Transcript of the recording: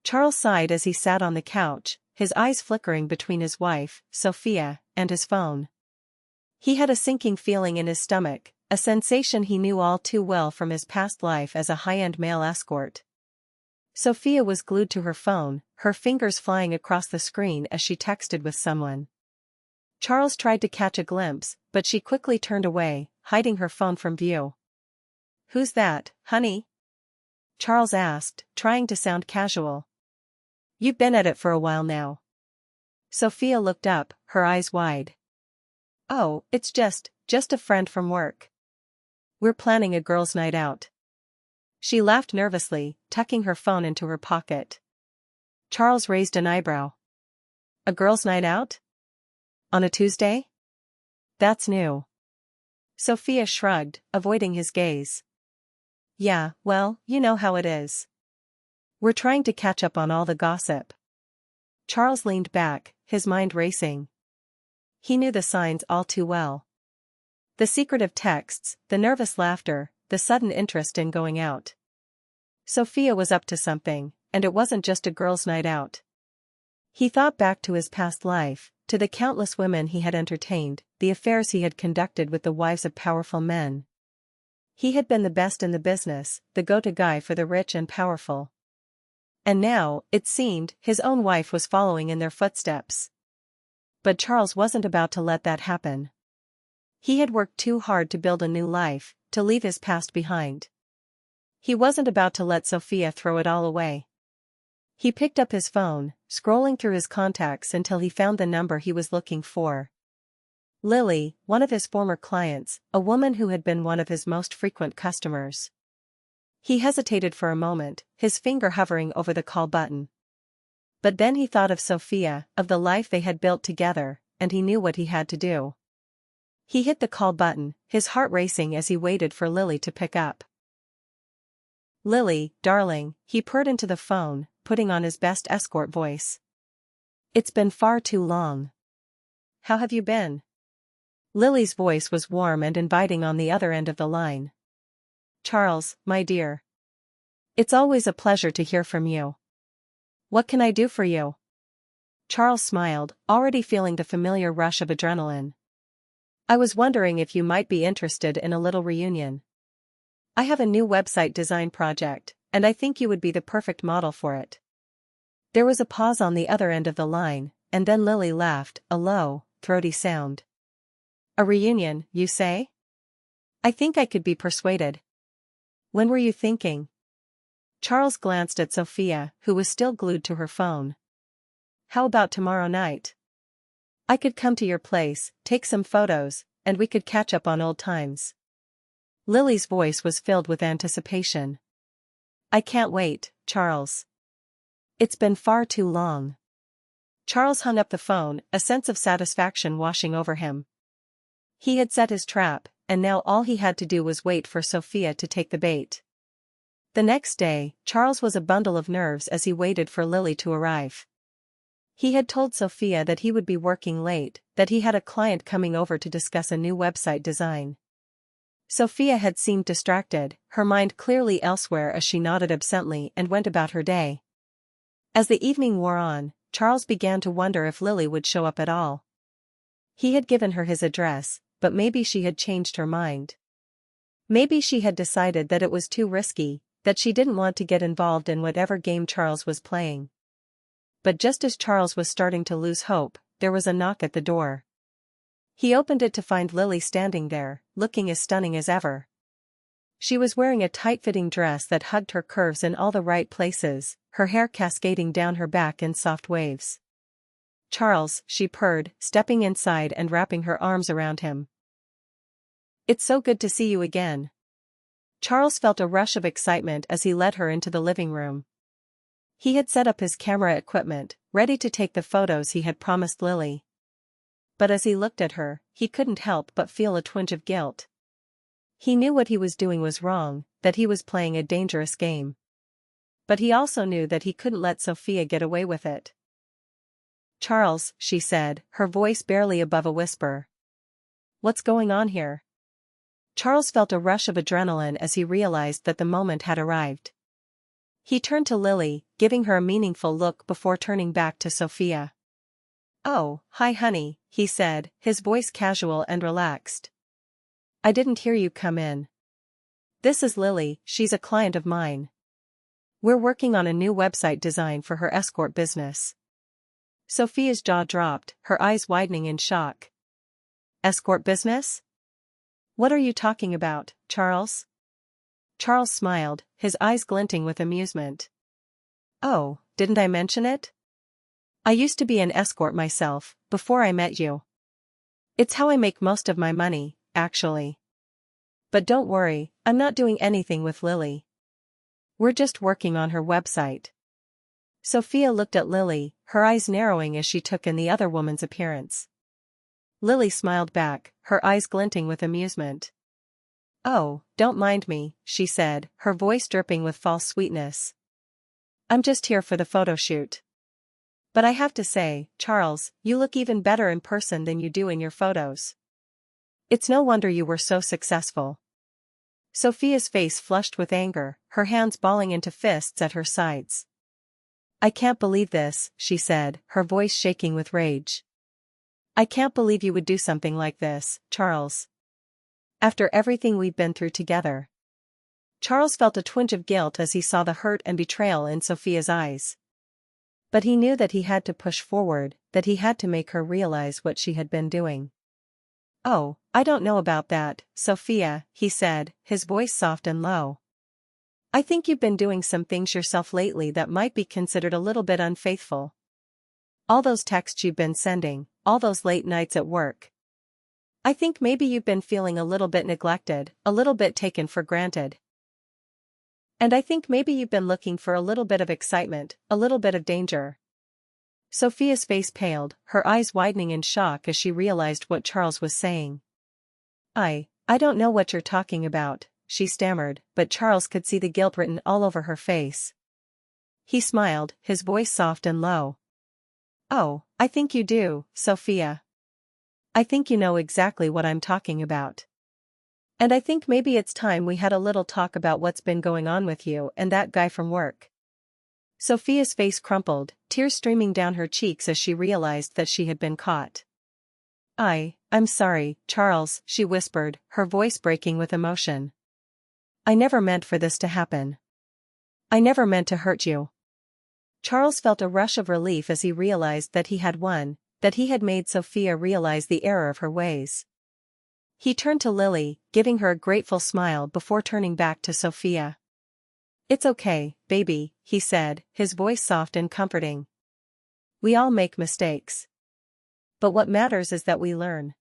Charles sighed as he sat on the couch, his eyes flickering between his wife, Sophia, and his phone. He had a sinking feeling in his stomach, a sensation he knew all too well from his past life as a high-end male escort. Sophia was glued to her phone, her fingers flying across the screen as she texted with someone. Charles tried to catch a glimpse, but she quickly turned away, hiding her phone from view. "Who's that, honey?" Charles asked, trying to sound casual. "You've been at it for a while now." Sophia looked up, her eyes wide. "Oh, it's just a friend from work. We're planning a girls' night out." She laughed nervously, tucking her phone into her pocket. Charles raised an eyebrow. "A girls' night out? On a Tuesday? That's new." Sophia shrugged, avoiding his gaze. "Yeah, well, you know how it is. We're trying to catch up on all the gossip." Charles leaned back, his mind racing. He knew the signs all too well. The secretive texts, the nervous laughter, the sudden interest in going out. Sophia was up to something, and it wasn't just a girls' night out. He thought back to his past life, to the countless women he had entertained, the affairs he had conducted with the wives of powerful men. He had been the best in the business, the go-to guy for the rich and powerful. And now, it seemed, his own wife was following in their footsteps. But Charles wasn't about to let that happen. He had worked too hard to build a new life, to leave his past behind. He wasn't about to let Sophia throw it all away. He picked up his phone, scrolling through his contacts until he found the number he was looking for. Lily, one of his former clients, a woman who had been one of his most frequent customers. He hesitated for a moment, his finger hovering over the call button. But then he thought of Sophia, of the life they had built together, and he knew what he had to do. He hit the call button, his heart racing as he waited for Lily to pick up. "Lily, darling," he purred into the phone, putting on his best escort voice. "It's been far too long. How have you been?" Lily's voice was warm and inviting on the other end of the line. "Charles, my dear. It's always a pleasure to hear from you. What can I do for you?" Charles smiled, already feeling the familiar rush of adrenaline. "I was wondering if you might be interested in a little reunion. I have a new website design project, and I think you would be the perfect model for it." There was a pause on the other end of the line, and then Lily laughed, a low, throaty sound. "A reunion, you say? I think I could be persuaded. When were you thinking?" Charles glanced at Sophia, who was still glued to her phone. "How about tomorrow night? I could come to your place, take some photos, and we could catch up on old times." Lily's voice was filled with anticipation. "I can't wait, Charles. It's been far too long." Charles hung up the phone, a sense of satisfaction washing over him. He had set his trap, and now all he had to do was wait for Sophia to take the bait. The next day, Charles was a bundle of nerves as he waited for Lily to arrive. He had told Sophia that he would be working late, that he had a client coming over to discuss a new website design. Sophia had seemed distracted, her mind clearly elsewhere as she nodded absently and went about her day. As the evening wore on, Charles began to wonder if Lily would show up at all. He had given her his address, but maybe she had changed her mind. Maybe she had decided that it was too risky, that she didn't want to get involved in whatever game Charles was playing. But just as Charles was starting to lose hope, there was a knock at the door. He opened it to find Lily standing there, looking as stunning as ever. She was wearing a tight-fitting dress that hugged her curves in all the right places, her hair cascading down her back in soft waves. "Charles," she purred, stepping inside and wrapping her arms around him. "It's so good to see you again." Charles felt a rush of excitement as he led her into the living room. He had set up his camera equipment, ready to take the photos he had promised Lily. But as he looked at her, he couldn't help but feel a twinge of guilt. He knew what he was doing was wrong, that he was playing a dangerous game. But he also knew that he couldn't let Sophia get away with it. "Charles," she said, her voice barely above a whisper. "What's going on here?" Charles felt a rush of adrenaline as he realized that the moment had arrived. He turned to Lily, giving her a meaningful look before turning back to Sophia. "Oh, hi honey," he said, his voice casual and relaxed. "I didn't hear you come in. This is Lily, she's a client of mine. We're working on a new website design for her escort business." Sophia's jaw dropped, her eyes widening in shock. "Escort business? What are you talking about, Charles?" Charles smiled, his eyes glinting with amusement. "Oh, didn't I mention it? I used to be an escort myself, before I met you. It's how I make most of my money, actually. But don't worry, I'm not doing anything with Lily. We're just working on her website." Sophia looked at Lily, her eyes narrowing as she took in the other woman's appearance. Lily smiled back, her eyes glinting with amusement. "Oh, don't mind me," she said, her voice dripping with false sweetness. "I'm just here for the photo shoot. But I have to say, Charles, you look even better in person than you do in your photos. It's no wonder you were so successful." Sophia's face flushed with anger, her hands balling into fists at her sides. "I can't believe this," she said, her voice shaking with rage. "I can't believe you would do something like this, Charles. After everything we've been through together." Charles felt a twinge of guilt as he saw the hurt and betrayal in Sophia's eyes. But he knew that he had to push forward, that he had to make her realize what she had been doing. "Oh, I don't know about that, Sophia," he said, his voice soft and low. "I think you've been doing some things yourself lately that might be considered a little bit unfaithful. All those texts you've been sending, all those late nights at work. I think maybe you've been feeling a little bit neglected, a little bit taken for granted. And I think maybe you've been looking for a little bit of excitement, a little bit of danger." Sophia's face paled, her eyes widening in shock as she realized what Charles was saying. I don't know what you're talking about," she stammered, but Charles could see the guilt written all over her face. He smiled, his voice soft and low. "Oh, I think you do, Sophia. I think you know exactly what I'm talking about. And I think maybe it's time we had a little talk about what's been going on with you and that guy from work." Sophia's face crumpled, tears streaming down her cheeks as she realized that she had been caught. I'm sorry, Charles," she whispered, her voice breaking with emotion. "I never meant for this to happen. I never meant to hurt you." Charles felt a rush of relief as he realized that he had won, that he had made Sophia realize the error of her ways. He turned to Lily, giving her a grateful smile before turning back to Sophia. "It's okay, baby," he said, his voice soft and comforting. "We all make mistakes. But what matters is that we learn.